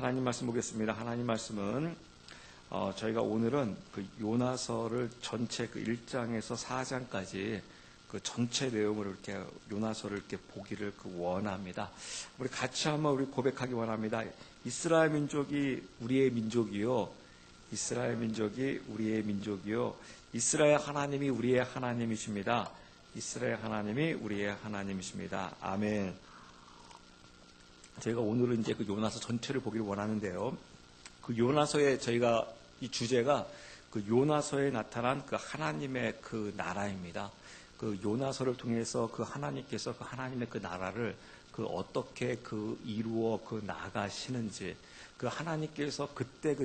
하나님 말씀 보겠습니다. 하나님 말씀은 저희가 오늘은 그 요나서를 전체 그 1장에서 4장까지 그 전체 내용을 이렇게 요나서를 이렇게 보기를 원합니다. 우리 같이 한번 우리 고백하기 원합니다. 이스라엘 민족이 우리의 민족이요. 이스라엘 민족이 우리의 민족이요. 이스라엘 하나님이 우리의 하나님이십니다. 이스라엘 하나님이 우리의 하나님이십니다. 아멘. 저희가 오늘은 이제 그 요나서 전체를 보기를 원하는데요. 그 요나서의 저희가 이 주제가 그 요나서에 나타난 그 하나님의 그 나라입니다. 그 요나서를 통해서 그 하나님께서 그 하나님의 그 나라를 그 어떻게 그 이루어 그 나가시는지, 그 하나님께서 그때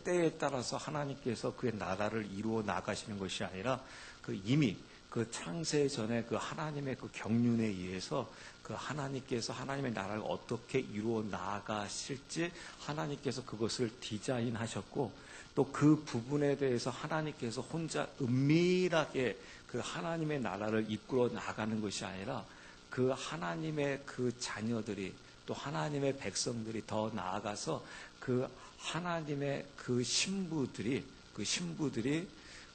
때에 따라서 하나님께서 그의 나라를 이루어 나가시는 것이 아니라 그 이미 그 창세 전에 그 하나님의 그 경륜에 의해서 그 하나님께서 하나님의 나라를 어떻게 이루어 나가실지 하나님께서 그것을 디자인하셨고, 또 그 부분에 대해서 하나님께서 혼자 은밀하게 그 하나님의 나라를 이끌어 나가는 것이 아니라 그 하나님의 그 자녀들이, 또 하나님의 백성들이 더 나아가서 그 하나님의 그 신부들이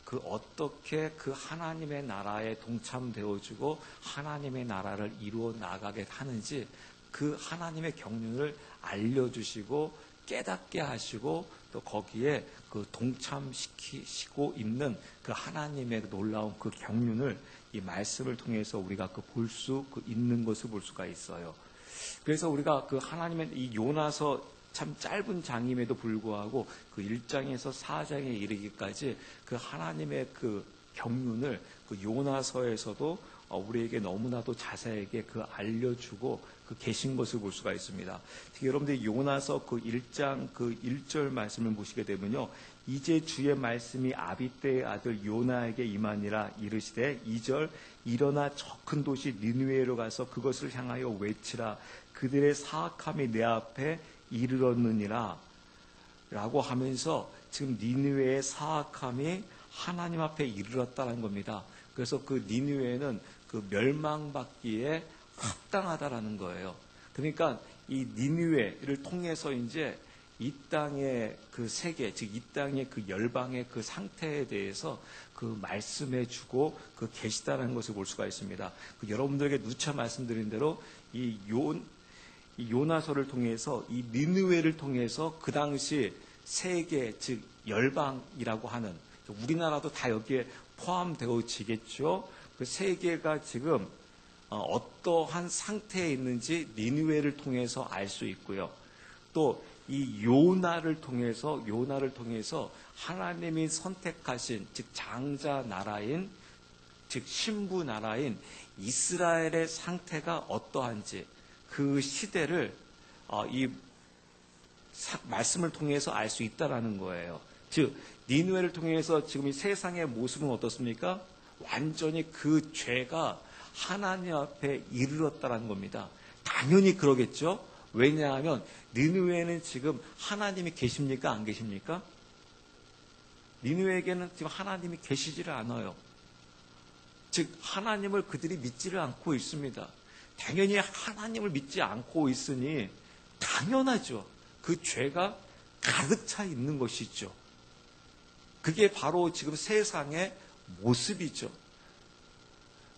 그 어떻게 그 하나님의 나라에 동참되어주고 하나님의 나라를 이루어 나가게 하는지 그 하나님의 경륜을 알려주시고 깨닫게 하시고, 또 거기에 그 동참시키시고 있는 그 하나님의 놀라운 그 경륜을 이 말씀을 통해서 우리가 그 볼 수 있는 것을 볼 수가 있어요. 그래서 우리가 그 하나님의 이 요나서 참 짧은 장임에도 불구하고 그 1장에서 4장에 이르기까지 그 하나님의 그 경륜을 그 요나서에서도 우리에게 너무나도 자세하게 그 알려주고 그 계신 것을 볼 수가 있습니다. 특히 여러분들이 요나서 그 1장 그 1절 말씀을 보시게 되면요. 이제 주의 말씀이 아비떼의 아들 요나에게 임하니라 이르시되 2절 일어나 저 큰 도시 니느웨로 가서 그것을 향하여 외치라 그들의 사악함이 내 앞에 이르렀느니라 라고 하면서 지금 니느웨의 사악함이 하나님 앞에 이르렀다는 겁니다. 그래서 그 니느웨는 그 멸망받기에 합당하다라는 거예요. 그러니까 이 니느웨를 통해서 이제 이 땅의 그 세계, 즉 이 땅의 그 열방의 그 상태에 대해서 그 말씀해 주고 그 계시다라는 것을 볼 수가 있습니다. 그 여러분들에게 누차 말씀드린 대로 이 요나서를 통해서 이 니느웨를 통해서 그 당시 세계, 즉 열방이라고 하는, 우리나라도 다 여기에 포함되어지겠죠. 그 세계가 지금 어떠한 상태에 있는지 니느웨를 통해서 알 수 있고요. 또 이 요나를 통해서 하나님이 선택하신, 즉 장자 나라인, 즉 신부 나라인 이스라엘의 상태가 어떠한지 그 시대를 이 말씀을 통해서 알 수 있다라는 거예요. 즉 니느웨를 통해서 지금 이 세상의 모습은 어떻습니까? 완전히 그 죄가 하나님 앞에 이르렀다라는 겁니다. 당연히 그러겠죠. 왜냐하면 니느웨는 지금 하나님이 계십니까? 안 계십니까? 니느웨에게는 지금 하나님이 계시지를 않아요. 즉 하나님을 그들이 믿지를 않고 있습니다. 당연히 하나님을 믿지 않고 있으니 당연하죠. 그 죄가 가득 차 있는 것이죠. 그게 바로 지금 세상의 모습이죠.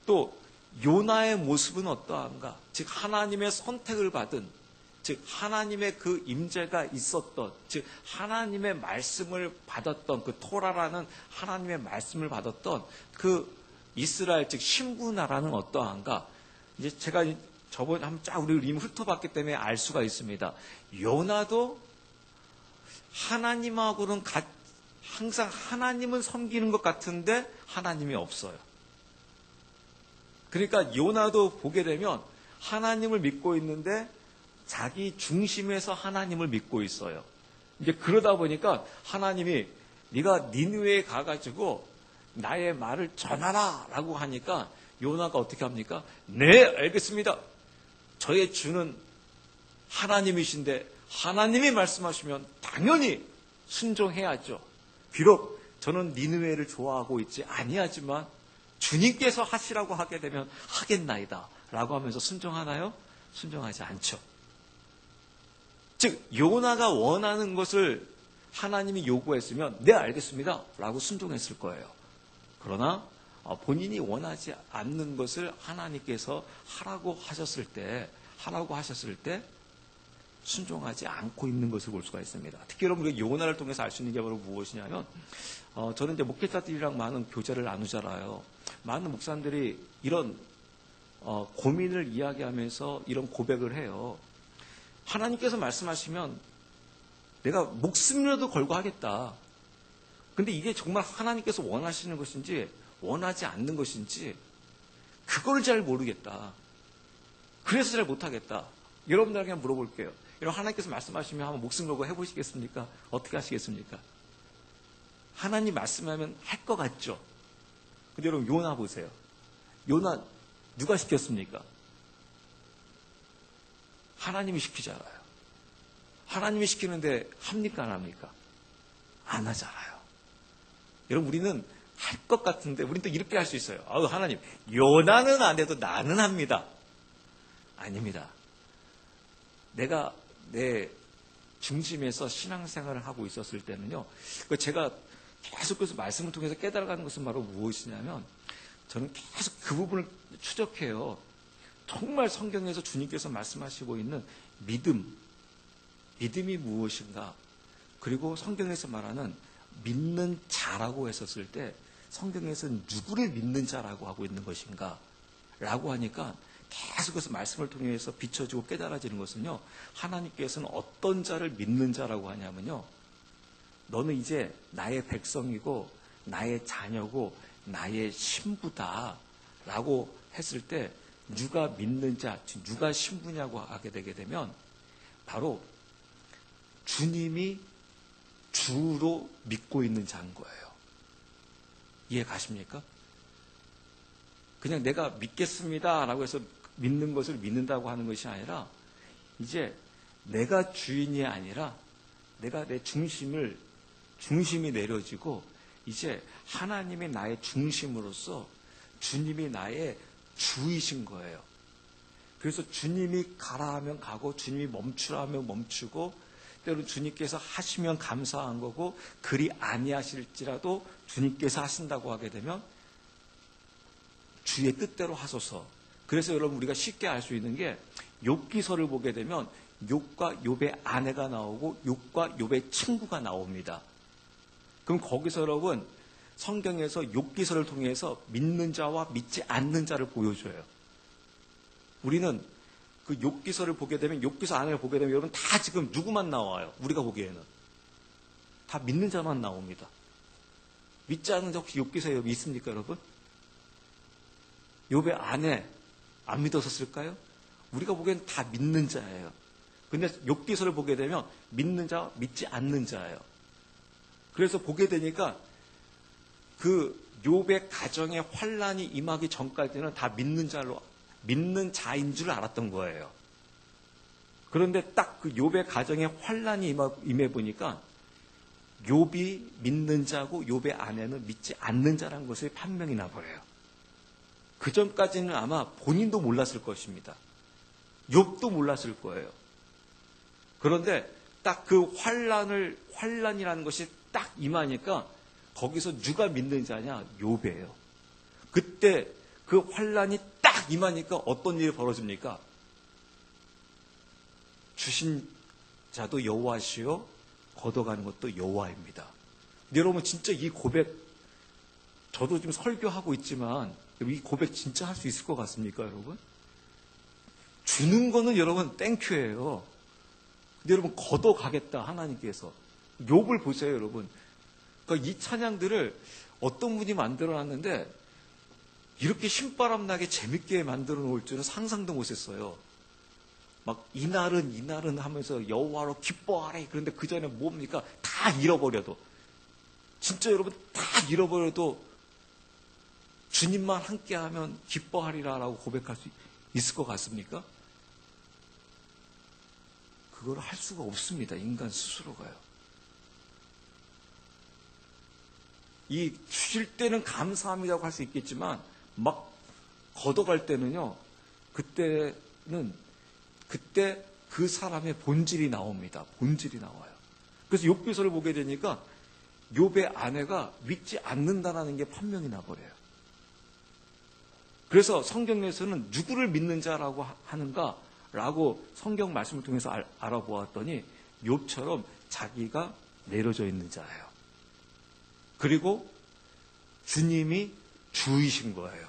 또 요나의 모습은 어떠한가? 즉 하나님의 선택을 받은, 즉 하나님의 그 임재가 있었던, 즉 하나님의 말씀을 받았던, 그 토라라는 하나님의 말씀을 받았던 그 이스라엘, 즉 신부 나라는 어떠한가? 이제 제가 저번에 한번 쫙 우리 이미 훑어봤기 때문에 알 수가 있습니다. 요나도 하나님하고는 항상 하나님은 섬기는 것 같은데 하나님이 없어요. 그러니까 요나도 보게 되면 하나님을 믿고 있는데 자기 중심에서 하나님을 믿고 있어요. 이제 그러다 보니까 하나님이 네가 니느웨에 가가지고 나의 말을 전하라 라고 하니까 요나가 어떻게 합니까? 네, 알겠습니다. 저의 주는 하나님이신데 하나님이 말씀하시면 당연히 순종해야죠. 비록 저는 니느웨를 좋아하고 있지 아니하지만 주님께서 하시라고 하게 되면 하겠나이다 라고 하면서 순종하나요? 순종하지 않죠. 즉 요나가 원하는 것을 하나님이 요구했으면 네 알겠습니다 라고 순종했을 거예요. 그러나 본인이 원하지 않는 것을 하나님께서 하라고 하셨을 때 순종하지 않고 있는 것을 볼 수가 있습니다. 특히 여러분 우리가 요나를 통해서 알 수 있는 게 바로 무엇이냐면 저는 이제 목회자들이랑 많은 교제를 나누잖아요. 많은 목사님들이 이런 고민을 이야기하면서 이런 고백을 해요. 하나님께서 말씀하시면 내가 목숨이라도 걸고 하겠다. 근데 이게 정말 하나님께서 원하시는 것인지 원하지 않는 것인지 그걸 잘 모르겠다. 그래서 잘 못하겠다. 여러분들에게 그냥 물어볼게요. 여러분 하나님께서 말씀하시면 한번 목숨 걸고 해보시겠습니까? 어떻게 하시겠습니까? 하나님 말씀하면 할 것 같죠? 근데 여러분 요나 보세요. 요나 누가 시켰습니까? 하나님이 시키잖아요. 하나님이 시키는데 합니까 안 합니까? 안 하잖아요. 여러분 우리는 할 것 같은데 우리는 또 이렇게 할 수 있어요. 하나님 요나는 안 해도 나는 합니다. 아닙니다. 내가 내 중심에서 신앙생활을 하고 있었을 때는요. 제가 계속해서 말씀을 통해서 깨달아가는 것은 바로 무엇이냐면 저는 계속 그 부분을 추적해요. 정말 성경에서 주님께서 말씀하시고 있는 믿음이 무엇인가? 그리고 성경에서 말하는 믿는 자라고 했었을 때 성경에서는 누구를 믿는 자라고 하고 있는 것인가? 라고 하니까 계속해서 말씀을 통해서 비춰지고 깨달아지는 것은요. 하나님께서는 어떤 자를 믿는 자라고 하냐면요. 너는 이제 나의 백성이고 나의 자녀고 나의 신부다 라고 했을 때 누가 믿는 자, 누가 신부냐고 하게 되게 되면 바로 주님이 주로 믿고 있는 자인 거예요. 이해 가십니까? 그냥 내가 믿겠습니다 라고 해서 믿는 것을 믿는다고 하는 것이 아니라 이제 내가 주인이 아니라 내가 내 중심이 내려지고 이제 하나님이 나의 중심으로서 주님이 나의 주이신 거예요. 그래서 주님이 가라 하면 가고 주님이 멈추라 하면 멈추고 때로 주님께서 하시면 감사한 거고 그리 아니하실지라도 주님께서 하신다고 하게 되면 주의 뜻대로 하소서. 그래서 여러분 우리가 쉽게 알 수 있는 게 욥기서를 보게 되면 욥과 욥의 아내가 나오고 욥과 욥의 친구가 나옵니다. 그럼 거기서 여러분 성경에서 욥기서를 통해서 믿는 자와 믿지 않는 자를 보여줘요. 우리는 그 욥기서를 보게 되면 욥기서 아내를 보게 되면 여러분 다 지금 누구만 나와요? 우리가 보기에는 다 믿는 자만 나옵니다. 믿지 않는 자 혹시 욥기서에 있습니까 여러분? 욥의 아내 안 믿었었을까요? 우리가 보기에는 다 믿는 자예요. 근데 욥기서를 보게 되면 믿는 자와 믿지 않는 자예요. 그래서 보게 되니까 그 욥의 가정에 환란이 임하기 전까지는 다 믿는 자인 줄 알았던 거예요. 그런데 딱 그 욥의 가정에 환란이 임해 보니까 욥이 믿는 자고 욥의 아내는 믿지 않는 자라는 것이 판명이 나버려요. 그 전까지는 아마 본인도 몰랐을 것입니다. 욥도 몰랐을 거예요. 그런데 딱 그 환란이라는 것이 딱 임하니까 거기서 누가 믿는 자냐? 욥이에요. 그때 그 환란이 딱 임하니까 어떤 일이 벌어집니까? 주신 자도 여호와시요 걷어가는 것도 여호와입니다. 여러분 진짜 이 고백 저도 지금 설교하고 있지만 이 고백 진짜 할 수 있을 것 같습니까 여러분? 주는 거는 여러분 땡큐예요. 근데 여러분 걷어가겠다 하나님께서. 욥을 보세요 여러분. 그러니까 이 찬양들을 어떤 분이 만들어놨는데 이렇게 신바람 나게 재밌게 만들어 놓을 줄은 상상도 못했어요. 막 이날은 하면서 여호와로 기뻐하래. 그런데 그 전에 뭡니까? 다 잃어버려도 진짜 여러분 다 잃어버려도 주님만 함께하면 기뻐하리라라고 고백할 수 있을 것 같습니까? 그걸 할 수가 없습니다. 인간 스스로가요. 이 주실 때는 감사합니다고 할 수 있겠지만 막 걷어갈 때는요. 그때 그 사람의 본질이 나옵니다. 본질이 나와요. 그래서 욥기서를 보게 되니까 욥의 아내가 믿지 않는다라는 게 판명이 나버려요. 그래서 성경에서는 누구를 믿는 자라고 하는가라고 성경 말씀을 통해서 알아보았더니 욥처럼 자기가 내려져 있는 자예요. 그리고 주님이 주이신 거예요.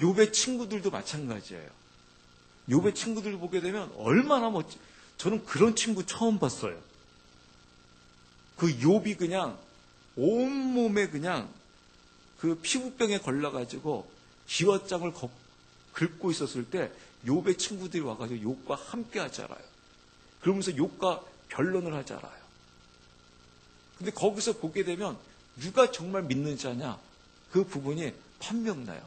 욥의 친구들도 마찬가지예요. 욥의 친구들 보게 되면 얼마나 멋지. 저는 그런 친구 처음 봤어요. 그 욥이 그냥 온몸에 그냥 그 피부병에 걸려가지고 기왓장을 긁고 있었을 때 욥의 친구들이 와가지고 욥과 함께 하잖아요. 그러면서 욥과 변론을 하잖아요. 근데 거기서 보게 되면 누가 정말 믿는 자냐? 그 부분이 판명나요.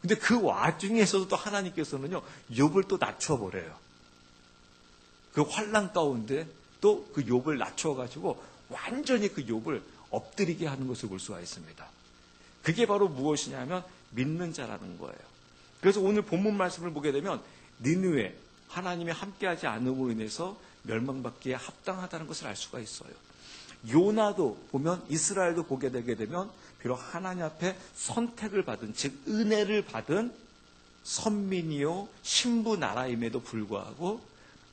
근데 그 와중에서도 또 하나님께서는요, 욥을 또 낮춰버려요. 그 환난 가운데 또 그 욥을 낮춰가지고 완전히 그 욥을 엎드리게 하는 것을 볼 수가 있습니다. 그게 바로 무엇이냐면 믿는 자라는 거예요. 그래서 오늘 본문 말씀을 보게 되면 니느웨, 하나님이 함께하지 않음으로 인해서 멸망받기에 합당하다는 것을 알 수가 있어요. 요나도 보면 이스라엘도 보게 되게 되면 비록 하나님 앞에 선택을 받은, 즉 은혜를 받은 선민이요 신부 나라임에도 불구하고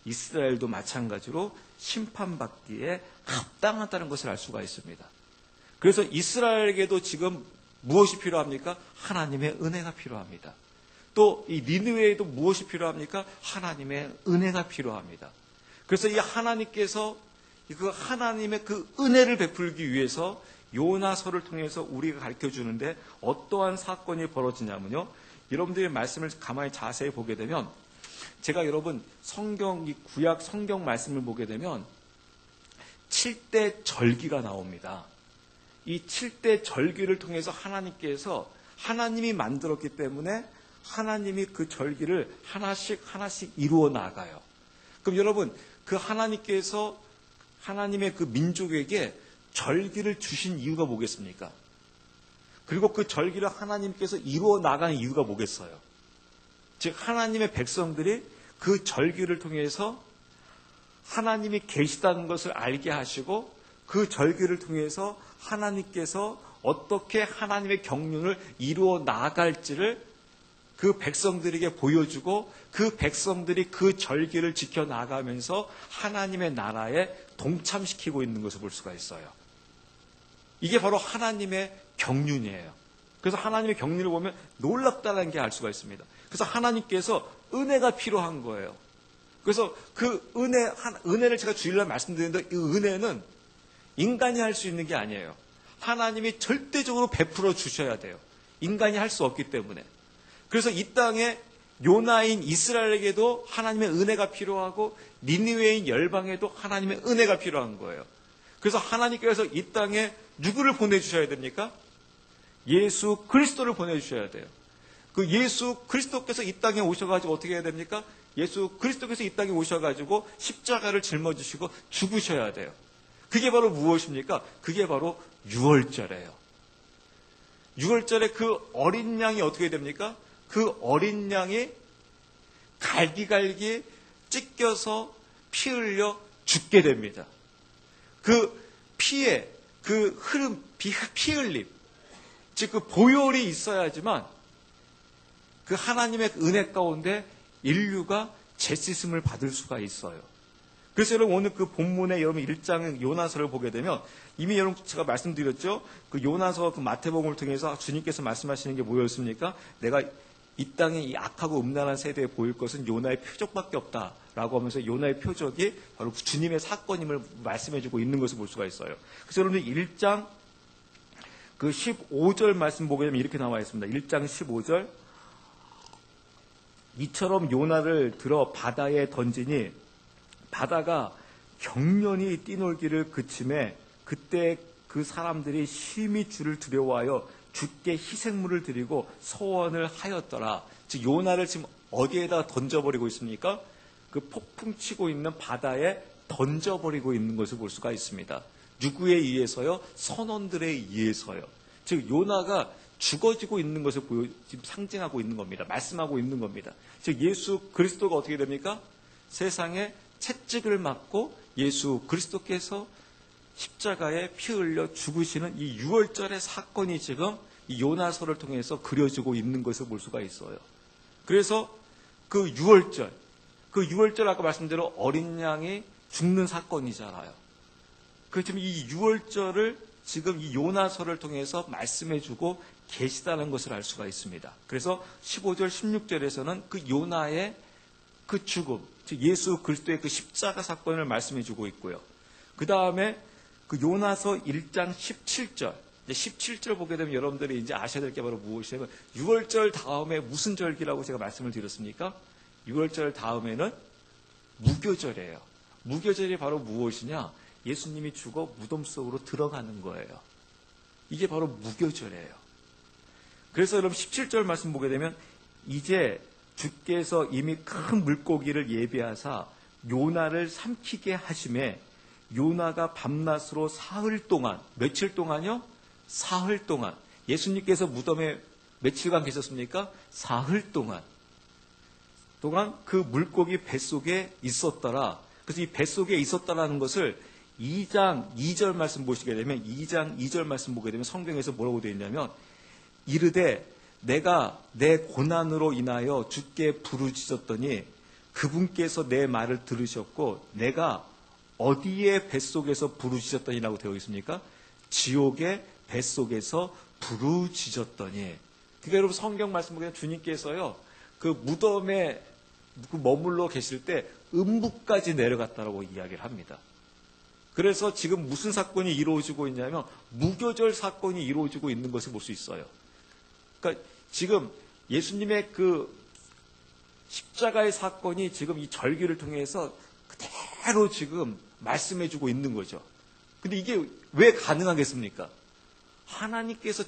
이스라엘도 마찬가지로 심판받기에 합당하다는 것을 알 수가 있습니다. 그래서 이스라엘에게도 지금 무엇이 필요합니까? 하나님의 은혜가 필요합니다. 또 이 니느웨에도 무엇이 필요합니까? 하나님의 은혜가 필요합니다. 그래서 이 하나님께서 그 하나님의 그 은혜를 베풀기 위해서 요나서를 통해서 우리가 가르쳐 주는데 어떠한 사건이 벌어지냐면요. 여러분들이 말씀을 가만히 자세히 보게 되면 제가 여러분 이 구약 성경 말씀을 보게 되면 7대 절기가 나옵니다. 이 7대 절기를 통해서 하나님께서 하나님이 만들었기 때문에 하나님이 그 절기를 하나씩 이루어 나가요. 그럼 여러분 그 하나님께서 하나님의 그 민족에게 절기를 주신 이유가 뭐겠습니까? 그리고 그 절기를 하나님께서 이루어 나가는 이유가 뭐겠어요? 즉 하나님의 백성들이 그 절기를 통해서 하나님이 계시다는 것을 알게 하시고 그 절기를 통해서 하나님께서 어떻게 하나님의 경륜을 이루어 나갈지를 그 백성들에게 보여주고 그 백성들이 그 절기를 지켜나가면서 하나님의 나라에 동참시키고 있는 것을 볼 수가 있어요. 이게 바로 하나님의 경륜이에요. 그래서 하나님의 경륜을 보면 놀랍다는 게 알 수가 있습니다. 그래서 하나님께서 은혜가 필요한 거예요. 그래서 그 은혜를 제가 주일날 말씀드리는데 이 은혜는 인간이 할 수 있는 게 아니에요. 하나님이 절대적으로 베풀어 주셔야 돼요. 인간이 할 수 없기 때문에. 그래서 이 땅에 요나인 이스라엘에게도 하나님의 은혜가 필요하고 니느웨인 열방에도 하나님의 은혜가 필요한 거예요. 그래서 하나님께서 이 땅에 누구를 보내주셔야 됩니까? 예수 그리스도를 보내주셔야 돼요. 그 예수 그리스도께서 이 땅에 오셔가지고 어떻게 해야 됩니까? 예수 그리스도께서 이 땅에 오셔가지고 십자가를 짊어지시고 죽으셔야 돼요. 그게 바로 무엇입니까? 그게 바로 유월절이에요. 유월절에 그 어린 양이 어떻게 됩니까? 그 어린 양이 갈기갈기 찢겨서 피 흘려 죽게 됩니다. 그 피의 그 흐름, 피 흘림, 즉 그 보혈이 있어야지만 그 하나님의 은혜 가운데 인류가 재씻음을 받을 수가 있어요. 그래서 여러분 오늘 그 본문에 여러분 1장 요나서를 보게 되면 이미 여러분 제가 말씀드렸죠. 그 요나서 그 마태복음을 통해서 주님께서 말씀하시는 게 뭐였습니까? 내가 이 땅에 이 악하고 음란한 세대에 보일 것은 요나의 표적밖에 없다라고 하면서 요나의 표적이 바로 주님의 사건임을 말씀해주고 있는 것을 볼 수가 있어요. 그래서 여러분들 1장 그 15절 말씀 보게 되면 이렇게 나와 있습니다. 1장 15절 이처럼 요나를 들어 바다에 던지니 바다가 경련히 뛰놀기를 그침에 그때 그 사람들이 심히 주를 두려워하여 주께 희생물을 드리고 소원을 하였더라. 즉 요나를 지금 어디에다 던져버리고 있습니까? 그 폭풍 치고 있는 바다에 던져버리고 있는 것을 볼 수가 있습니다. 누구에 의해서요? 선원들에 의해서요. 즉 요나가 죽어지고 있는 것을 지금 상징하고 있는 겁니다. 말씀하고 있는 겁니다. 즉 예수 그리스도가 어떻게 됩니까? 세상에 채찍을 맞고 예수 그리스도께서 십자가에 피 흘려 죽으시는 이 유월절의 사건이 지금 이 요나서를 통해서 그려지고 있는 것을 볼 수가 있어요. 그래서 그 유월절 아까 말씀대로 어린 양이 죽는 사건이잖아요. 그렇지만 이 유월절을 지금 이 요나서를 통해서 말씀해주고 계시다는 것을 알 수가 있습니다. 그래서 15절, 16절에서는 그 요나의 그 죽음, 즉 예수 그리스도의 그 십자가 사건을 말씀해주고 있고요. 그 다음에 그 요나서 1장 17절, 17절 보게 되면 여러분들이 이제 아셔야 될 게 바로 무엇이냐면 유월절 다음에 무슨 절기라고 제가 말씀을 드렸습니까? 유월절 다음에는 무교절이에요. 무교절이 바로 무엇이냐? 예수님이 죽어 무덤 속으로 들어가는 거예요. 이게 바로 무교절이에요. 그래서 여러분 17절 말씀 보게 되면 이제 주께서 이미 큰 물고기를 예비하사 요나를 삼키게 하심에 요나가 밤낮으로 사흘 동안, 며칠 동안요? 사흘 동안. 예수님께서 무덤에 며칠간 계셨습니까? 사흘 동안 그 물고기 뱃속에 있었더라. 그래서 이 뱃속에 있었다라는 것을 2장 2절 말씀 보시게 되면 2장 2절 말씀 보게 되면 성경에서 뭐라고 되어 있냐면 이르되 내가 내 고난으로 인하여 주께 부르짖었더니 그분께서 내 말을 들으셨고 내가 어디에 뱃속에서 부르짖었더니라고 되어 있습니까? 지옥의 뱃속에서 부르짖었더니. 그러니까 여러분 성경 말씀 보면 주님께서요 그 무덤에 머물러 계실 때 음부까지 내려갔다라고 이야기를 합니다. 그래서 지금 무슨 사건이 이루어지고 있냐면 무교절 사건이 이루어지고 있는 것을 볼 수 있어요. 그러니까 지금 예수님의 그 십자가의 사건이 지금 이 절기를 통해서 그대로 지금 말씀해주고 있는 거죠. 근데 이게 왜 가능하겠습니까? 하나님께서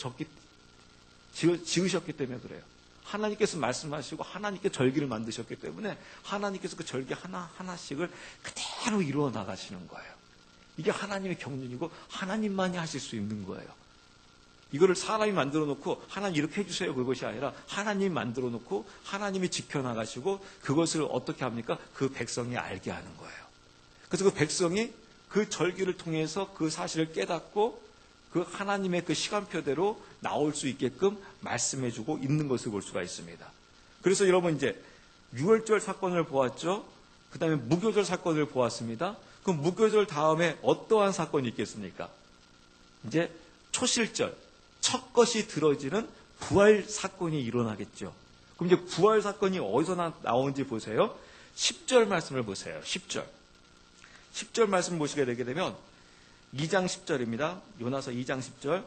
지으셨기 때문에 그래요. 하나님께서 말씀하시고 하나님께 절기를 만드셨기 때문에 하나님께서 그 절기 하나하나씩을 그대로 이루어 나가시는 거예요. 이게 하나님의 경륜이고 하나님만이 하실 수 있는 거예요. 이거를 사람이 만들어 놓고 하나님 이렇게 해주세요 그것이 아니라 하나님이 만들어 놓고 하나님이 지켜나가시고 그것을 어떻게 합니까? 그 백성이 알게 하는 거예요. 그래서 그 백성이 그 절기를 통해서 그 사실을 깨닫고 그 하나님의 그 시간표대로 나올 수 있게끔 말씀해주고 있는 것을 볼 수가 있습니다. 그래서 여러분 이제 유월절 사건을 보았죠. 그 다음에 무교절 사건을 보았습니다. 그럼 무교절 다음에 어떠한 사건이 있겠습니까? 이제 초실절, 첫 것이 들어지는 부활 사건이 일어나겠죠. 그럼 이제 부활 사건이 어디서 나오는지 보세요. 10절 말씀을 보세요. 10절 말씀 보시게 되게 되면 2장 10절입니다. 요나서 2장 10절.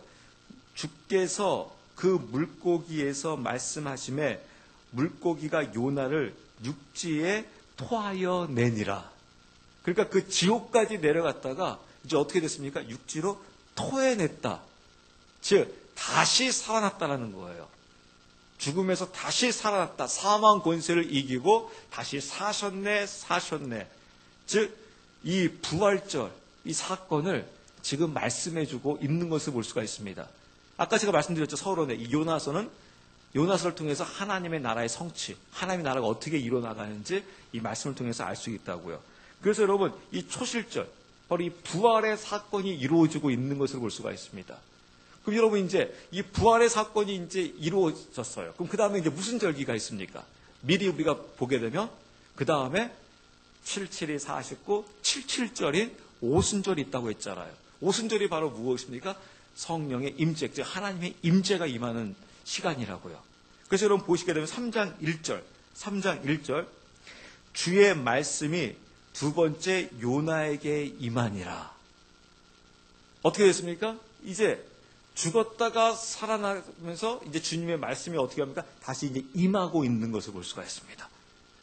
주께서 그 물고기에서 말씀하심에 물고기가 요나를 육지에 토하여 내니라. 그러니까 그 지옥까지 내려갔다가 이제 어떻게 됐습니까? 육지로 토해냈다. 즉 다시 살아났다라는 거예요. 죽음에서 다시 살아났다. 사망 권세를 이기고 다시 사셨네. 즉 이 부활절, 이 사건을 지금 말씀해주고 있는 것을 볼 수가 있습니다. 아까 제가 말씀드렸죠. 서론에 이 요나서를 통해서 하나님의 나라의 성취, 하나님의 나라가 어떻게 일어나가는지 이 말씀을 통해서 알 수 있다고요. 그래서 여러분 이 초실절, 바로 이 부활의 사건이 이루어지고 있는 것을 볼 수가 있습니다. 그럼 여러분 이제 이 부활의 사건이 이제 이루어졌어요. 그럼 그 다음에 이제 무슨 절기가 있습니까? 미리 우리가 보게 되면 그 다음에 77이 49, 77절인 오순절이 있다고 했잖아요. 오순절이 바로 무엇입니까? 성령의 임재, 즉 하나님의 임재가 임하는 시간이라고요. 그래서 여러분 보시게 되면 3장 1절 주의 말씀이 두 번째 요나에게 임하니라. 어떻게 됐습니까? 이제 죽었다가 살아나면서 이제 주님의 말씀이 어떻게 합니까? 다시 이제 임하고 있는 것을 볼 수가 있습니다.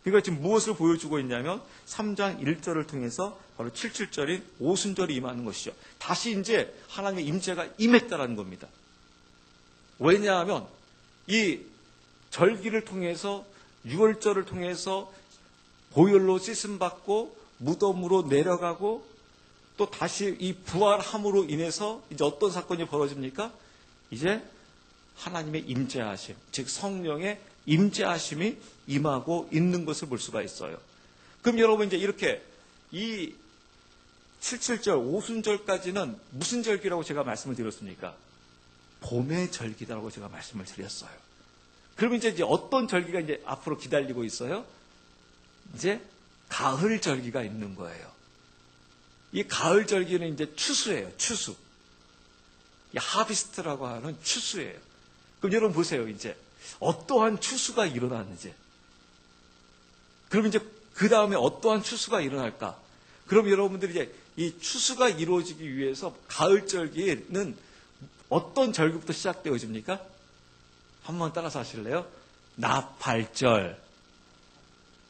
그러니까 지금 무엇을 보여주고 있냐면 3장 1절을 통해서 바로 77절인 오순절이 임하는 것이죠. 다시 이제 하나님의 임재가 임했다라는 겁니다. 왜냐하면 이 절기를 통해서 유월절을 통해서 보혈로 씻음받고 무덤으로 내려가고 또 다시 이 부활함으로 인해서 이제 어떤 사건이 벌어집니까? 이제 하나님의 임재하심, 즉 성령의 임재하심이 임하고 있는 것을 볼 수가 있어요. 그럼 여러분 이제 이렇게 이 77절, 오순절까지는 무슨 절기라고 제가 말씀을 드렸습니까? 봄의 절기라고 제가 말씀을 드렸어요. 그러면 이제 어떤 절기가 이제 앞으로 기다리고 있어요? 이제 가을 절기가 있는 거예요. 이 가을 절기는 이제 추수예요. 추수. 이 하비스트라고 하는 추수예요. 그럼 여러분 보세요. 이제 어떠한 추수가 일어나는지. 그럼 이제 그 다음에 어떠한 추수가 일어날까? 그럼 여러분들이 이제 이 추수가 이루어지기 위해서 가을 절기는 어떤 절기부터 시작되어집니까? 한번 따라서 하실래요? 나팔절.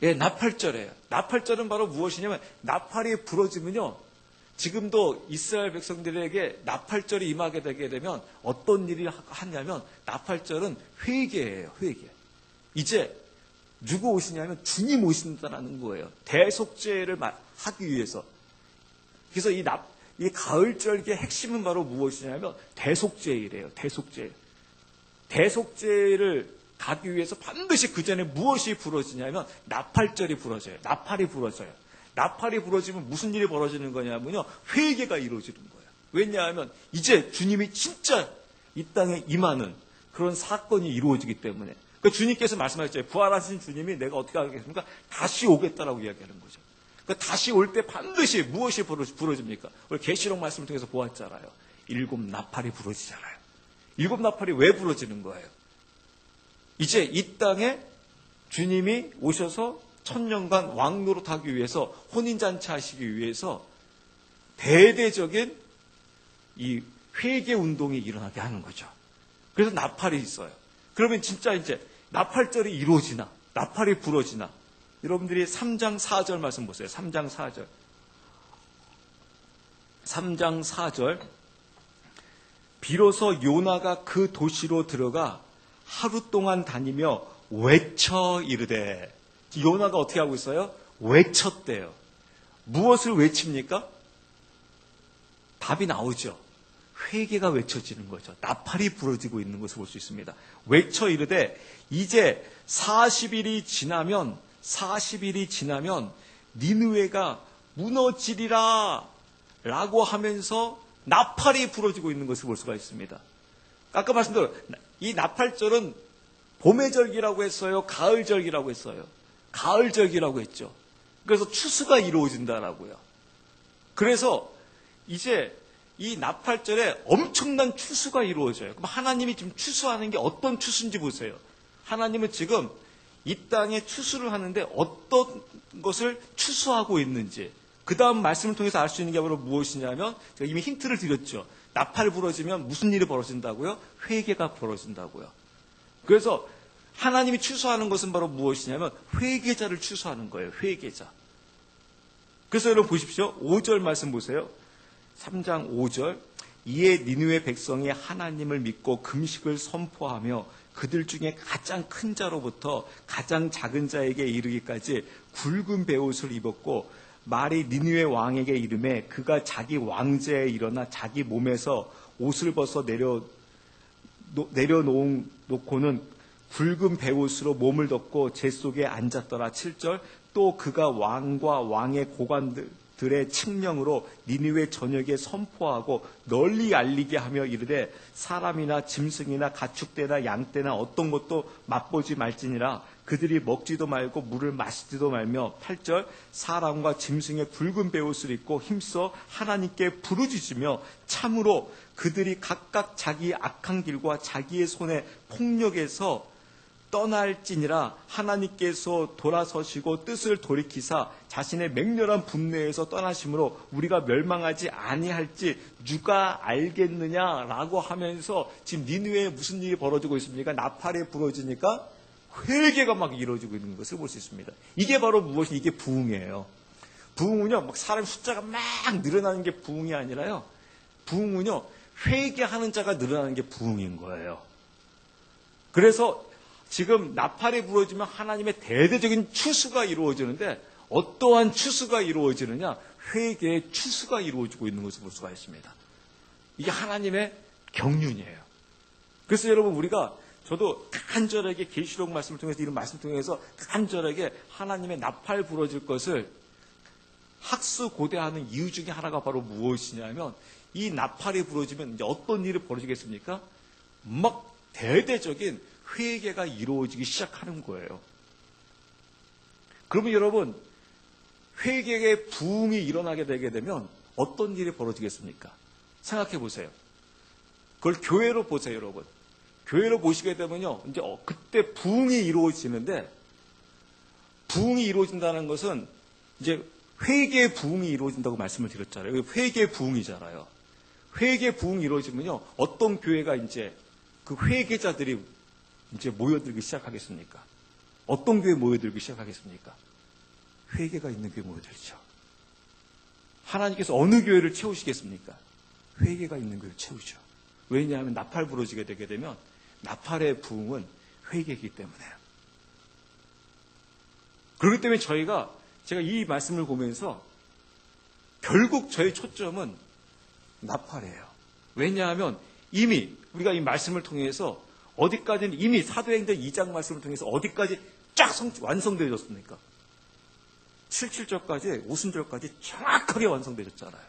예, 나팔절이에요. 나팔절은 바로 무엇이냐면 나팔이 불어지면요. 지금도 이스라엘 백성들에게 나팔절이 임하게 되게 되면 어떤 일이 하냐면 나팔절은 회개예요. 회개. 이제 누구 오시냐면 주님 오신다는 거예요. 대속죄를 하기 위해서. 그래서 이 가을절기의 핵심은 바로 무엇이냐면 대속죄이래요. 대속죄. 대속죄를 가기 위해서 반드시 그 전에 무엇이 부러지냐면 나팔절이 부러져요. 나팔이 부러져요. 나팔이 부러지면 무슨 일이 벌어지는 거냐면요. 회개가 이루어지는 거예요. 왜냐하면 이제 주님이 진짜 이 땅에 임하는 그런 사건이 이루어지기 때문에. 그러니까 주님께서 말씀하셨죠. 부활하신 주님이 내가 어떻게 하겠습니까? 다시 오겠다라고 이야기하는 거죠. 그러니까 다시 올 때 반드시 무엇이 부러집니까? 오늘 계시록 말씀을 통해서 보았잖아요. 7 나팔이 부러지잖아요. 7 나팔이 왜 부러지는 거예요? 이제 이 땅에 주님이 오셔서 천년간 왕노릇하기 위해서 혼인잔치 하시기 위해서 대대적인 이 회개 운동이 일어나게 하는 거죠. 그래서 나팔이 있어요. 그러면 진짜 이제 나팔절이 이루어지나 나팔이 부러지나 여러분들이 3장 4절 말씀 보세요. 3장 4절. 3장 4절. 비로소 요나가 그 도시로 들어가 하루 동안 다니며 외쳐 이르되. 요나가 어떻게 하고 있어요? 외쳤대요. 무엇을 외칩니까? 답이 나오죠. 회개가 외쳐지는 거죠. 나팔이 부러지고 있는 것을 볼 수 있습니다. 외쳐 이르되 이제 40일이 지나면 니느웨가 무너지리라 라고 하면서 나팔이 부러지고 있는 것을 볼 수가 있습니다. 아까 말씀대로 이 나팔절은 봄의 절기라고 했어요? 가을 절기라고 했어요? 가을 절기라고 했죠. 그래서 추수가 이루어진다라고요. 그래서 이제 이 나팔절에 엄청난 추수가 이루어져요. 그럼 하나님이 지금 추수하는 게 어떤 추수인지 보세요. 하나님은 지금 이 땅에 추수를 하는데 어떤 것을 추수하고 있는지 그 다음 말씀을 통해서 알 수 있는 게 바로 무엇이냐면 제가 이미 힌트를 드렸죠. 나팔 부러지면 무슨 일이 벌어진다고요? 회개가 벌어진다고요. 그래서 하나님이 추수하는 것은 바로 무엇이냐면 회개자를 추수하는 거예요. 회개자. 그래서 여러분 보십시오. 5절 말씀 보세요. 3장 5절. 이에 니느웨 백성이 하나님을 믿고 금식을 선포하며 그들 중에 가장 큰 자로부터 가장 작은 자에게 이르기까지 굵은 베옷을 입었고 말이 니느웨 왕에게 이르매 그가 자기 왕제에 일어나 자기 몸에서 옷을 벗어 내려놓고는 굵은 베옷으로 몸을 덮고 제 속에 앉았더라. 7절. 또 그가 왕과 왕의 고관들의 칙령으로 니느웨 전역에 선포하고 널리 알리게 하며 이르되 사람이나 짐승이나 가축대나 양떼나 어떤 것도 맛보지 말지니라. 그들이 먹지도 말고 물을 마시지도 말며 8절. 사람과 짐승의 굵은 베옷을 입고 힘써 하나님께 부르짖으며 참으로 그들이 각각 자기 악한 길과 자기의 손의 폭력에서 떠날지니라. 하나님께서 돌아서시고 뜻을 돌이키사 자신의 맹렬한 분노에서 떠나심으로 우리가 멸망하지 아니할지 누가 알겠느냐라고 하면서 지금 니느웨에 무슨 일이 벌어지고 있습니까? 나팔이 부러지니까 회개가 막 이루어지고 있는 것을 볼 수 있습니다. 이게 바로 무엇이 이게 부흥이에요. 부흥은요, 막 사람 숫자가 막 늘어나는 게 부흥이 아니라요. 부흥은요, 회개하는 자가 늘어나는 게 부흥인 거예요. 그래서 지금 나팔이 부러지면 하나님의 대대적인 추수가 이루어지는데 어떠한 추수가 이루어지느냐? 회개의 추수가 이루어지고 있는 것을 볼 수가 있습니다. 이게 하나님의 경륜이에요. 그래서 여러분 우리가 저도 간절하게 계시록 말씀을 통해서 이런 말씀을 통해서 간절하게 하나님의 나팔 부러질 것을 학수고대하는 이유 중에 하나가 바로 무엇이냐면 이 나팔이 부러지면 이제 어떤 일이 벌어지겠습니까? 막 대대적인 회개가 이루어지기 시작하는 거예요. 그러면 여러분 회개의 부흥이 일어나게 되게 되면 어떤 일이 벌어지겠습니까? 생각해 보세요. 그걸 교회로 보세요, 여러분. 교회로 보시게 되면요, 이제 그때 부흥이 이루어지는데, 부흥이 이루어진다는 것은 이제 회개의 부흥이 이루어진다고 말씀을 드렸잖아요. 회개의 부흥이잖아요. 회개의 부흥이 이루어지면요, 어떤 교회가 이제 그 회개자들이 이제 모여들기 시작하겠습니까? 어떤 교회에 모여들기 시작하겠습니까? 회개가 있는 교회에 모여들죠. 하나님께서 어느 교회를 채우시겠습니까? 회개가 있는 교회를 채우죠. 왜냐하면 나팔 부러지게 되게 되면 나팔의 부흥은 회개이기 때문에요. 그렇기 때문에 제가 이 말씀을 보면서 결국 저의 초점은 나팔이에요. 왜냐하면 이미 우리가 이 말씀을 통해서 어디까지는 이미 사도행전 2장 말씀을 통해서 어디까지 쫙 완성되어졌습니까? 7절까지 50절까지 정확하게 완성되어졌잖아요.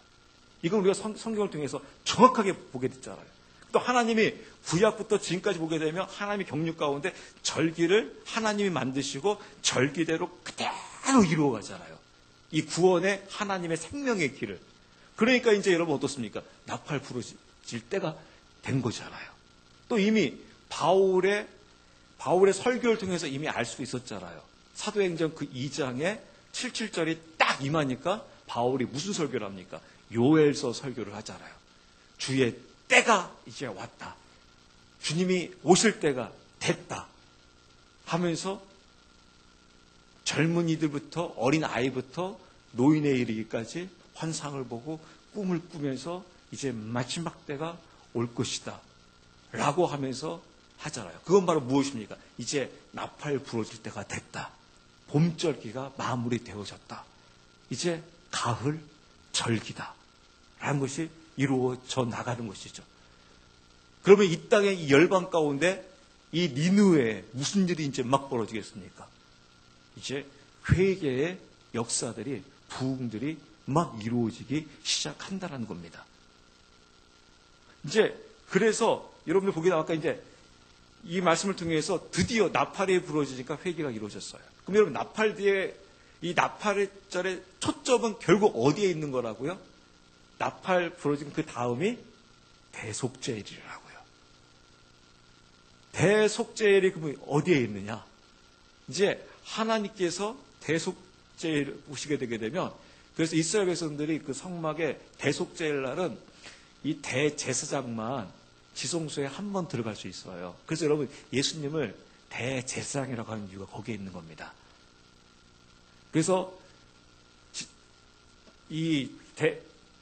이건 우리가 성경을 통해서 정확하게 보게 됐잖아요. 또 하나님이 구약부터 지금까지 보게 되면 하나님의 경륜 가운데 절기를 하나님이 만드시고 절기대로 그대로 이루어가잖아요. 이 구원의 하나님의 생명의 길을. 그러니까 이제 여러분 어떻습니까? 나팔 부러질 때가 된 거잖아요. 또 이미 바울의 설교를 통해서 이미 알 수 있었잖아요. 사도행전 그 2장에 7절이 딱 임하니까 바울이 무슨 설교를 합니까? 요엘서 설교를 하잖아요. 주의 때가 이제 왔다. 주님이 오실 때가 됐다. 하면서 젊은이들부터 어린 아이부터 노인에 이르기까지 환상을 보고 꿈을 꾸면서 이제 마지막 때가 올 것이다. 라고 하면서 하잖아요. 그건 바로 무엇입니까? 이제 나팔 부러질 때가 됐다. 봄절기가 마무리되어졌다. 이제 가을 절기다. 라는 것이 이루어져 나가는 것이죠. 그러면 이 땅의 이 열방 가운데 이 니느웨에 무슨 일이 이제 막 벌어지겠습니까? 이제 회개의 역사들이, 부흥들이 막 이루어지기 시작한다는 겁니다. 이제 그래서 여러분들 보게 나왔까 이제 이 말씀을 통해서 드디어 나팔이 부러지니까 회개가 이루어졌어요. 그럼 여러분 나팔 뒤에 이 나팔절의 초점은 결국 어디에 있는 거라고요? 나팔 부러진 그 다음이 대속죄일이라고요. 대속죄일이 그러면 어디에 있느냐? 이제 하나님께서 대속죄일 오시게 되게 되면 그래서 이스라엘 백성들이 그 성막에 대속죄일 날은 이 대제사장만 지성소에 한 번 들어갈 수 있어요. 그래서 여러분 예수님을 대제사장이라고 하는 이유가 거기에 있는 겁니다. 그래서 이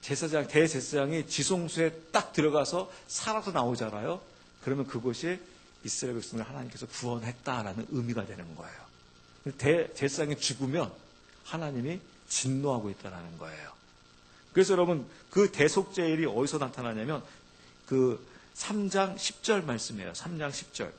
대제사장이 지성소에 딱 들어가서 살아서 나오잖아요. 그러면 그것이 이스라엘 백성을 하나님께서 구원했다라는 의미가 되는 거예요. 대제사장이 죽으면 하나님이 진노하고 있다는 거예요. 그래서 여러분 그 대속죄일이 어디서 나타나냐면 그 3장 10절 말씀이에요. 3장 10절.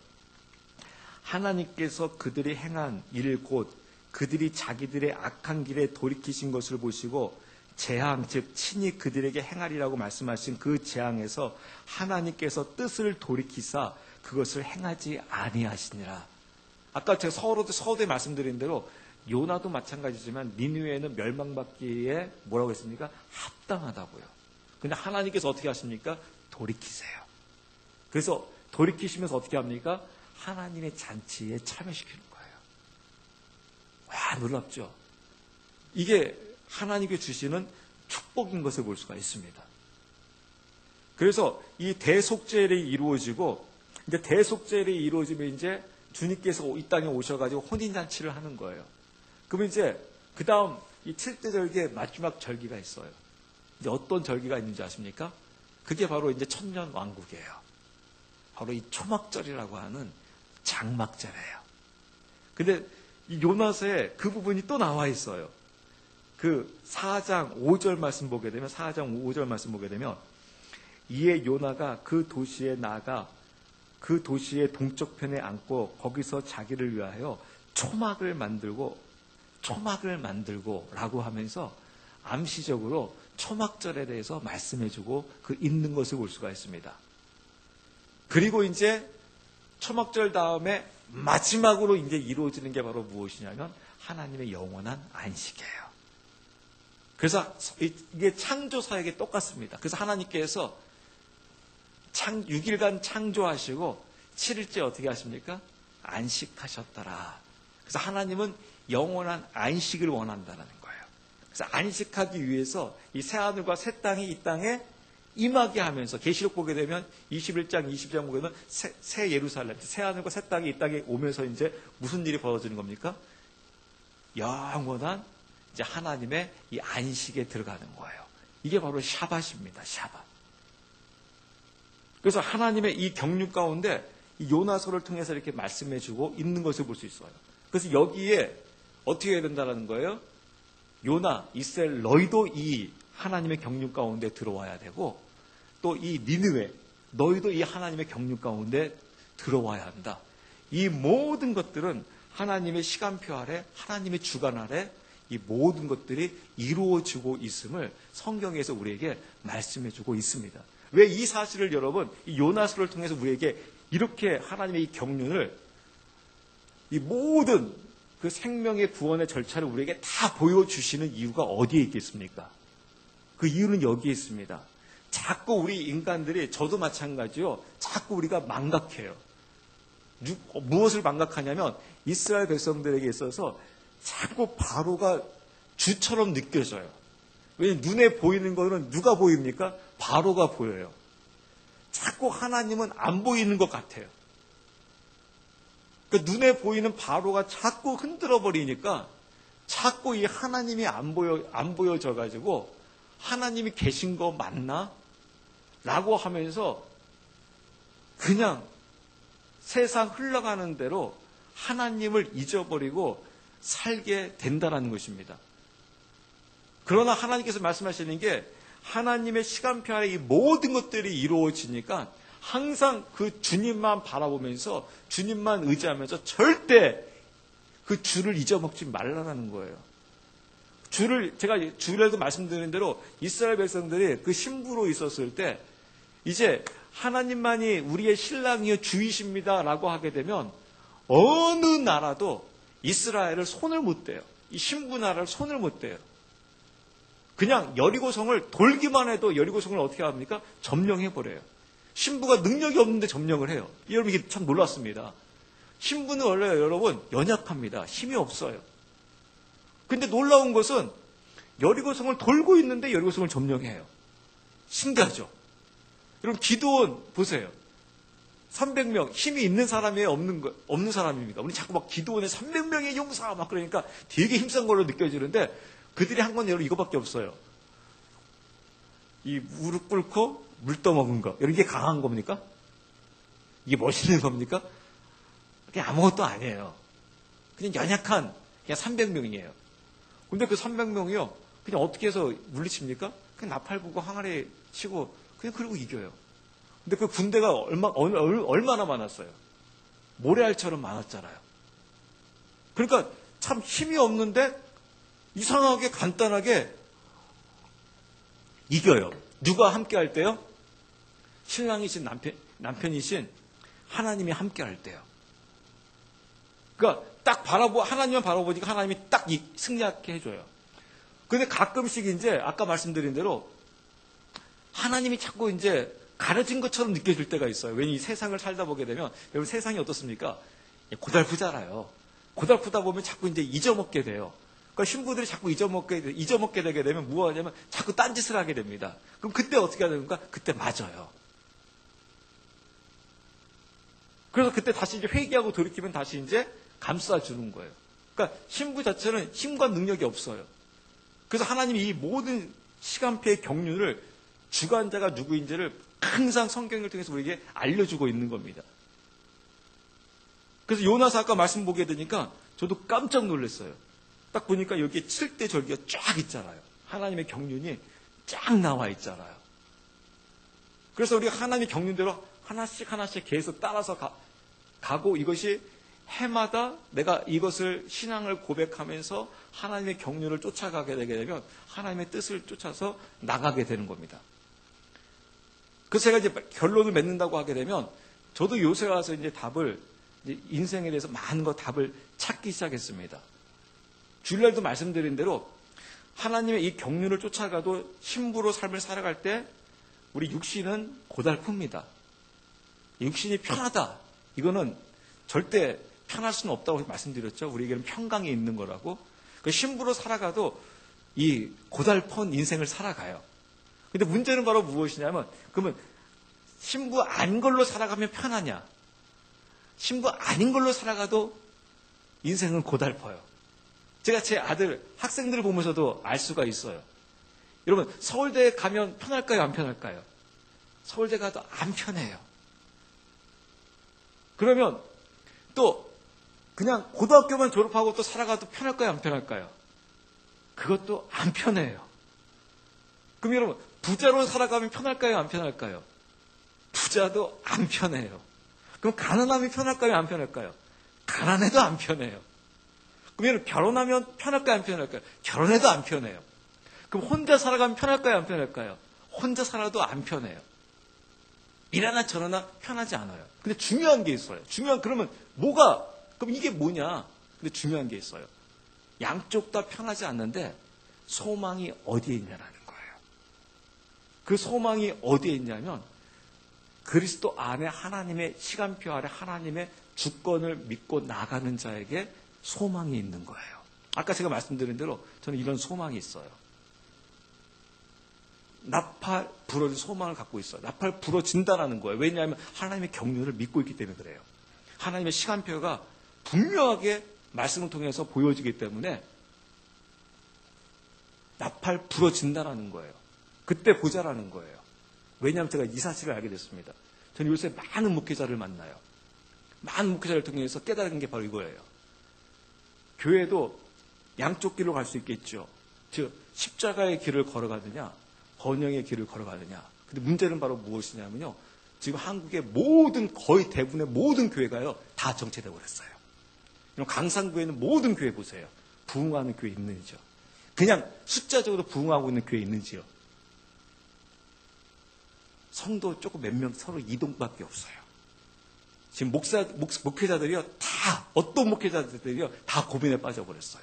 하나님께서 그들이 행한 일 곧 그들이 자기들의 악한 길에 돌이키신 것을 보시고 재앙 즉 친히 그들에게 행하리라고 말씀하신 그 재앙에서 하나님께서 뜻을 돌이키사 그것을 행하지 아니하시니라. 아까 제가 서두에 말씀드린 대로 요나도 마찬가지지만 니느웨는 멸망받기에 뭐라고 했습니까? 합당하다고요. 근데 하나님께서 어떻게 하십니까? 돌이키세요. 그래서 돌이키시면서 어떻게 합니까? 하나님의 잔치에 참여시키는 거예요. 와, 놀랍죠? 이게 하나님께 주시는 축복인 것을 볼 수가 있습니다. 그래서 이 대속죄일이 이루어지고 이제 대속죄일이 이루어지면 이제 주님께서 이 땅에 오셔가지고 혼인잔치를 하는 거예요. 그러면 이제 그 다음 이 7대 절기의 마지막 절기가 있어요. 이제 어떤 절기가 있는지 아십니까? 그게 바로 이제 천년 왕국이에요. 바로 이 초막절이라고 하는 장막절이에요. 근데 이 요나서에 그 부분이 또 나와 있어요. 그 4장 5절 말씀 보게 되면 4장 5절 말씀 보게 되면 이에 요나가 그 도시에 나가 그 도시의 동쪽편에 앉고 거기서 자기를 위하여 초막을 만들고 라고 하면서 암시적으로 초막절에 대해서 말씀해주고 그 있는 것을 볼 수가 있습니다. 그리고 이제 초막절 다음에 마지막으로 이제 이루어지는 게 바로 무엇이냐면 하나님의 영원한 안식이에요. 그래서 이게 창조 사역이 똑같습니다. 그래서 하나님께서 6일간 창조하시고 7일째 어떻게 하십니까? 안식하셨더라. 그래서 하나님은 영원한 안식을 원한다는 거예요. 그래서 안식하기 위해서 이 새하늘과 새 땅이 이 땅에 임하게 하면서 계시록 보게 되면 21장, 22장 보게 되면 새 예루살렘, 새하늘과 새 땅이 이 땅에 오면서 이제 무슨 일이 벌어지는 겁니까? 영원한 이제 하나님의 이 안식에 들어가는 거예요. 이게 바로 샤밧입니다. 샤밧. 그래서 하나님의 이 경륜 가운데 이 요나서를 통해서 이렇게 말씀해주고 있는 것을 볼 수 있어요. 그래서 여기에 어떻게 해야 된다는 거예요? 요나, 이스라엘 너희도 이 하나님의 경륜 가운데 들어와야 되고 또 이 니느웨 너희도 이 하나님의 경륜 가운데 들어와야 한다. 이 모든 것들은 하나님의 시간표 아래 하나님의 주관 아래 이 모든 것들이 이루어지고 있음을 성경에서 우리에게 말씀해주고 있습니다. 왜 이 사실을 여러분 이 요나서를 통해서 우리에게 이렇게 하나님의 이 경륜을 이 모든 그 생명의 구원의 절차를 우리에게 다 보여주시는 이유가 어디에 있겠습니까? 그 이유는 여기에 있습니다. 자꾸 우리 인간들이 저도 마찬가지요. 자꾸 우리가 망각해요. 무엇을 망각하냐면 이스라엘 백성들에게 있어서 자꾸 바로가 주처럼 느껴져요. 왜냐하면 눈에 보이는 거는 누가 보입니까? 바로가 보여요. 자꾸 하나님은 안 보이는 것 같아요. 그러니까 눈에 보이는 바로가 자꾸 흔들어 버리니까 자꾸 이 하나님이 안 보여져 가지고 하나님이 계신 거 맞나? 라고 하면서 그냥 세상 흘러가는 대로 하나님을 잊어버리고 살게 된다는 것입니다. 그러나 하나님께서 말씀하시는 게 하나님의 시간표 안에 이 모든 것들이 이루어지니까 항상 그 주님만 바라보면서 주님만 의지하면서 절대 그 주를 잊어먹지 말라는 거예요. 제가 주일에도 말씀드린 대로 이스라엘 백성들이 그 신부로 있었을 때 이제 하나님만이 우리의 신랑이여 주이십니다 라고 하게 되면 어느 나라도 이스라엘을 손을 못 대요. 이 신부 나라를 손을 못 대요. 그냥 여리고성을 돌기만 해도 여리고성을 어떻게 합니까? 점령해버려요. 신부가 능력이 없는데 점령을 해요. 여러분 이게 참 놀랐습니다. 신부는 원래 여러분 연약합니다. 힘이 없어요. 근데 놀라운 것은 여리고성을 돌고 있는데 여리고성을 점령해요. 신기하죠? 여러분 기드온 보세요. 300명 힘이 있는 사람이에요? 없는 사람입니까? 우리 자꾸 막 기드온에 300명의 용사 막 그러니까 되게 힘센 걸로 느껴지는데 그들이 한 건 여러분 이거밖에 없어요. 이 무릎 꿇고 물 떠먹은 거. 이런 게 강한 겁니까? 이게 멋있는 겁니까? 그게 아무것도 아니에요. 그냥 연약한 그냥 300명이에요. 근데 그 300명이요. 그냥 어떻게 해서 물리칩니까? 그냥 나팔 부고 항아리 치고 그냥 그러고 이겨요. 근데 그 군대가 얼마나 많았어요? 모래알처럼 많았잖아요. 그러니까 참 힘이 없는데 이상하게 간단하게 이겨요. 누가 함께 할 때요? 신랑이신 남편이신 하나님이 함께 할 때요. 그러니까 딱 하나님만 바라보니까 하나님이 딱 승리하게 해줘요. 근데 가끔씩 이제 아까 말씀드린 대로 하나님이 자꾸 이제 가려진 것처럼 느껴질 때가 있어요. 왜냐면 이 세상을 살다 보게 되면 여러분 세상이 어떻습니까? 고달프잖아요. 고달프다 보면 자꾸 이제 잊어먹게 돼요. 그러니까 신부들이 자꾸 잊어먹게 되게 되면 뭐가 하냐면 자꾸 딴짓을 하게 됩니다. 그럼 그때 어떻게 해야 됩니까? 그때 맞아요. 그래서 그때 다시 이제 회개하고 돌이키면 다시 이제 감싸주는 거예요. 그러니까 신부 자체는 힘과 능력이 없어요. 그래서 하나님이 이 모든 시간표의 경륜을 주관자가 누구인지를 항상 성경을 통해서 우리에게 알려주고 있는 겁니다. 그래서 요나서 아까 말씀 보게 되니까 저도 깜짝 놀랐어요. 딱 보니까 여기에 7대 절기가 쫙 있잖아요. 하나님의 경륜이 쫙 나와 있잖아요. 그래서 우리가 하나님의 경륜대로 하나씩 하나씩 계속 따라서 가고 이것이 해마다 내가 이것을 신앙을 고백하면서 하나님의 경륜을 쫓아가게 되게 되면 하나님의 뜻을 쫓아서 나가게 되는 겁니다. 그래서 제가 이제 결론을 맺는다고 하게 되면 저도 요새 와서 이제 인생에 대해서 많은 답을 찾기 시작했습니다. 주일날도 말씀드린 대로 하나님의 이 경륜을 쫓아가도 신부로 삶을 살아갈 때 우리 육신은 고달픕니다. 육신이 편하다. 이거는 절대 편할 수는 없다고 말씀드렸죠. 우리에게는 평강이 있는 거라고. 신부로 살아가도 이 고달픈 인생을 살아가요. 근데 문제는 바로 무엇이냐면 그러면 신부 아닌 걸로 살아가면 편하냐? 신부 아닌 걸로 살아가도 인생은 고달퍼요. 제가 제 아들 학생들을 보면서도 알 수가 있어요. 여러분 서울대에 가면 편할까요? 안 편할까요? 서울대 가도 안 편해요. 그러면 또 그냥 고등학교만 졸업하고 또 살아가도 편할까요? 안 편할까요? 그것도 안 편해요. 그럼 여러분 부자로 살아가면 편할까요? 안 편할까요? 부자도 안 편해요. 그럼 가난함이 편할까요? 안 편할까요? 가난해도 안 편해요. 그럼 여러분 결혼하면 편할까요? 안 편할까요? 결혼해도 안 편해요. 그럼 혼자 살아가면 편할까요? 안 편할까요? 혼자 살아도 안 편해요. 이러나 저러나 편하지 않아요. 근데 중요한 게 있어요. 그러면 그럼 이게 뭐냐? 근데 중요한 게 있어요. 양쪽 다 편하지 않는데 소망이 어디에 있냐라는 거예요. 그 소망이 어디에 있냐면 그리스도 안에 하나님의 시간표 아래 하나님의 주권을 믿고 나가는 자에게 소망이 있는 거예요. 아까 제가 말씀드린 대로 저는 이런 소망이 있어요. 나팔 부러진 소망을 갖고 있어요. 나팔 부러진다라는 거예요. 왜냐하면 하나님의 경륜을 믿고 있기 때문에 그래요. 하나님의 시간표가 분명하게 말씀을 통해서 보여지기 때문에 나팔 부러진다라는 거예요. 그때 보자라는 거예요. 왜냐하면 제가 이 사실을 알게 됐습니다. 저는 요새 많은 목회자를 만나요. 많은 목회자를 통해서 깨달은 게 바로 이거예요. 교회도 양쪽 길로 갈 수 있겠죠. 즉 십자가의 길을 걸어가느냐 번영의 길을 걸어가느냐. 근데 문제는 바로 무엇이냐면요. 지금 한국의 거의 대부분의 모든 교회가요 다 정체되고 그랬어요. 강산구에는 모든 교회 보세요. 부흥하는 교회 있는지요. 그냥 숫자적으로 부흥하고 있는 교회 있는지요. 성도 조금 몇 명 서로 이동밖에 없어요. 지금 목회자들이요 어떤 목회자들이요 다 고민에 빠져버렸어요.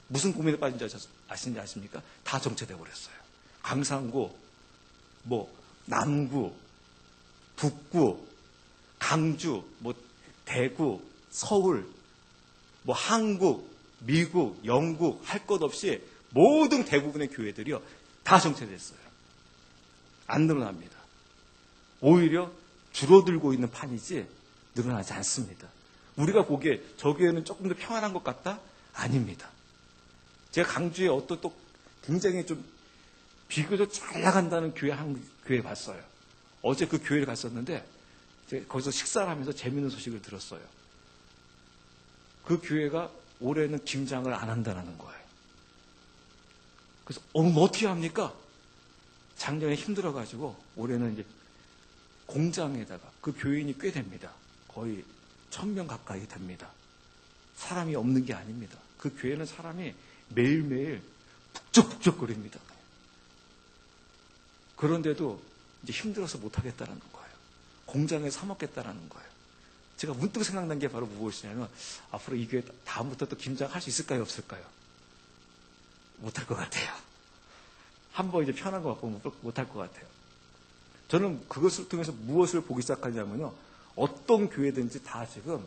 무슨 고민에 빠진지 아십니까? 다 정체되어 버렸어요. 강산구, 남구, 북구, 강주, 대구, 서울, 한국, 미국, 영국 할 것 없이 모든 대부분의 교회들이요 다 정체됐어요. 안 늘어납니다. 오히려 줄어들고 있는 판이지 늘어나지 않습니다. 우리가 보기에 저 교회는 조금 더 평안한 것 같다? 아닙니다. 제가 강주에 어떤 또 굉장히 좀 비교적 잘 나간다는 교회 봤어요. 어제 그 교회를 갔었는데 제가 거기서 식사를 하면서 재미있는 소식을 들었어요. 그 교회가 올해는 김장을 안 한다는 거예요. 그래서 어떻게 합니까? 작년에 힘들어가지고 올해는 이제 공장에다가 그 교인이 꽤 됩니다. 거의 1000명 가까이 됩니다. 사람이 없는 게 아닙니다. 그 교회는 사람이 매일매일 북적북적거립니다. 그런데도 이제 힘들어서 못하겠다는 거예요. 공장에 사먹겠다는 거예요. 제가 문득 생각난 게 바로 무엇이냐면 앞으로 이 교회 다음부터 또 김장할 수 있을까요? 없을까요? 못할 것 같아요. 한번 이제 편한 것 같고 못할 것 같아요. 저는 그것을 통해서 무엇을 보기 시작하냐면요. 어떤 교회든지 다 지금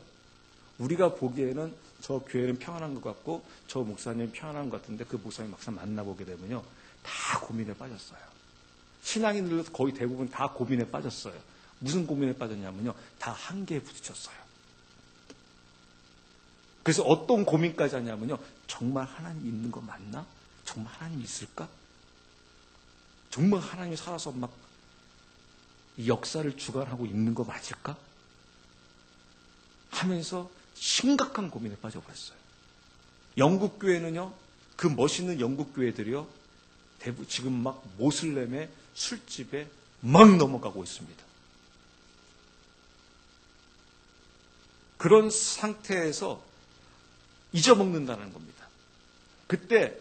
우리가 보기에는 저 교회는 평안한 것 같고 저 목사님은 평안한 것 같은데 그 목사님 막상 만나보게 되면요. 다 고민에 빠졌어요. 신앙인들도 거의 대부분 다 고민에 빠졌어요. 무슨 고민에 빠졌냐면요. 다 한계에 부딪혔어요. 그래서 어떤 고민까지 하냐면요. 정말 하나님 있는 거 맞나? 정말 하나님 있을까? 정말 하나님이 살아서 막 이 역사를 주관하고 있는 거 맞을까? 하면서 심각한 고민에 빠져버렸어요. 영국 교회는요. 그 멋있는 영국 교회들이요. 지금 막 모슬렘의 술집에 막 넘어가고 있습니다. 그런 상태에서 잊어먹는다는 겁니다. 그때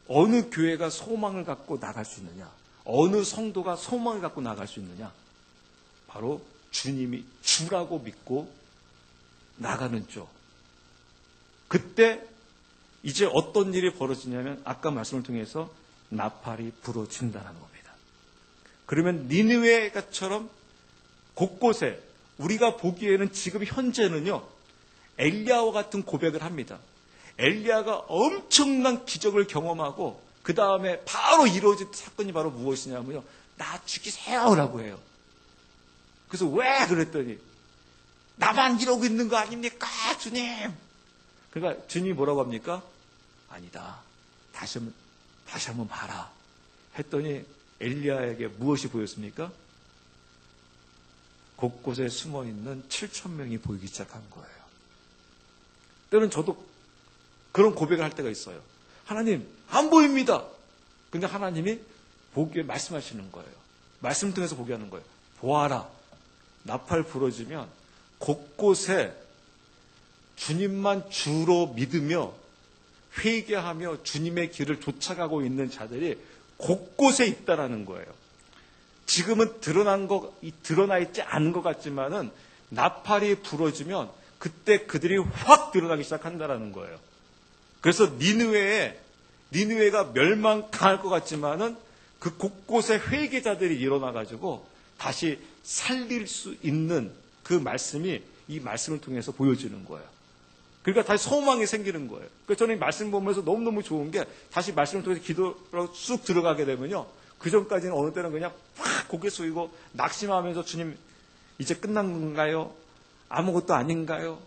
어느 교회가 소망을 갖고 나갈 수 있느냐? 어느 성도가 소망을 갖고 나갈 수 있느냐? 바로 주님이 주라고 믿고 나가는 쪽. 그때 이제 어떤 일이 벌어지냐면 아까 말씀을 통해서 나팔이 부러진다는 겁니다. 그러면 니느웨가처럼 곳곳에 우리가 보기에는 지금 현재는요, 엘리야와 같은 고백을 합니다. 엘리야가 엄청난 기적을 경험하고 그 다음에 바로 이루어진 사건이 바로 무엇이냐면요, 나 죽이세요라고 해요. 그래서 왜 그랬더니 나만 이러고 있는 거 아닙니까, 주님? 그러니까 주님이 뭐라고 합니까? 아니다. 다시 한번 봐라. 했더니 엘리야에게 무엇이 보였습니까? 곳곳에 숨어있는 7,000명이 보이기 시작한 거예요. 때는 저도 그런 고백을 할 때가 있어요. 하나님, 안 보입니다. 근데 하나님이 보기에 말씀하시는 거예요. 말씀을 통해서 보게 하는 거예요. 보아라. 나팔 부러지면 곳곳에 주님만 주로 믿으며 회개하며 주님의 길을 쫓아가고 있는 자들이 곳곳에 있다라는 거예요. 지금은 드러나 있지 않은 것 같지만은 나팔이 부러지면 그때 그들이 확 드러나기 시작한다라는 거예요. 그래서 니느웨가 멸망당할 것 같지만은 그 곳곳에 회개자들이 일어나가지고 다시 살릴 수 있는 그 말씀이 이 말씀을 통해서 보여지는 거예요. 그러니까 다시 소망이 생기는 거예요. 그래서 저는 이 말씀 보면서 너무너무 좋은 게 다시 말씀을 통해서 기도로 쑥 들어가게 되면요. 그 전까지는 어느 때는 그냥 확 고개 숙이고 낙심하면서 주님 이제 끝난 건가요? 아무것도 아닌가요?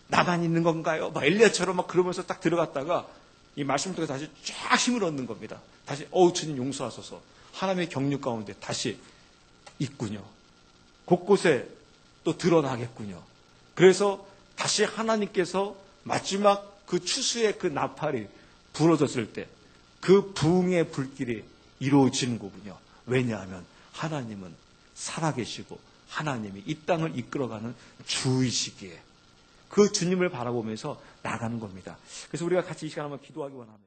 나만 있는 건가요? 막 엘리야처럼 막 그러면서 딱 들어갔다가 이 말씀을 통해서 다시 쫙 힘을 얻는 겁니다. 다시 주님 용서하소서. 하나님의 경륜 가운데 다시 있군요. 곳곳에 또 드러나겠군요. 그래서 다시 하나님께서 마지막 그 추수의 그 나팔이 부러졌을 때 그 부흥의 불길이 이루어지는 거군요. 왜냐하면 하나님은 살아계시고 하나님이 이 땅을 이끌어가는 주이시기에 그 주님을 바라보면서 나가는 겁니다. 그래서 우리가 같이 이 시간 한번 기도하기 원합니다.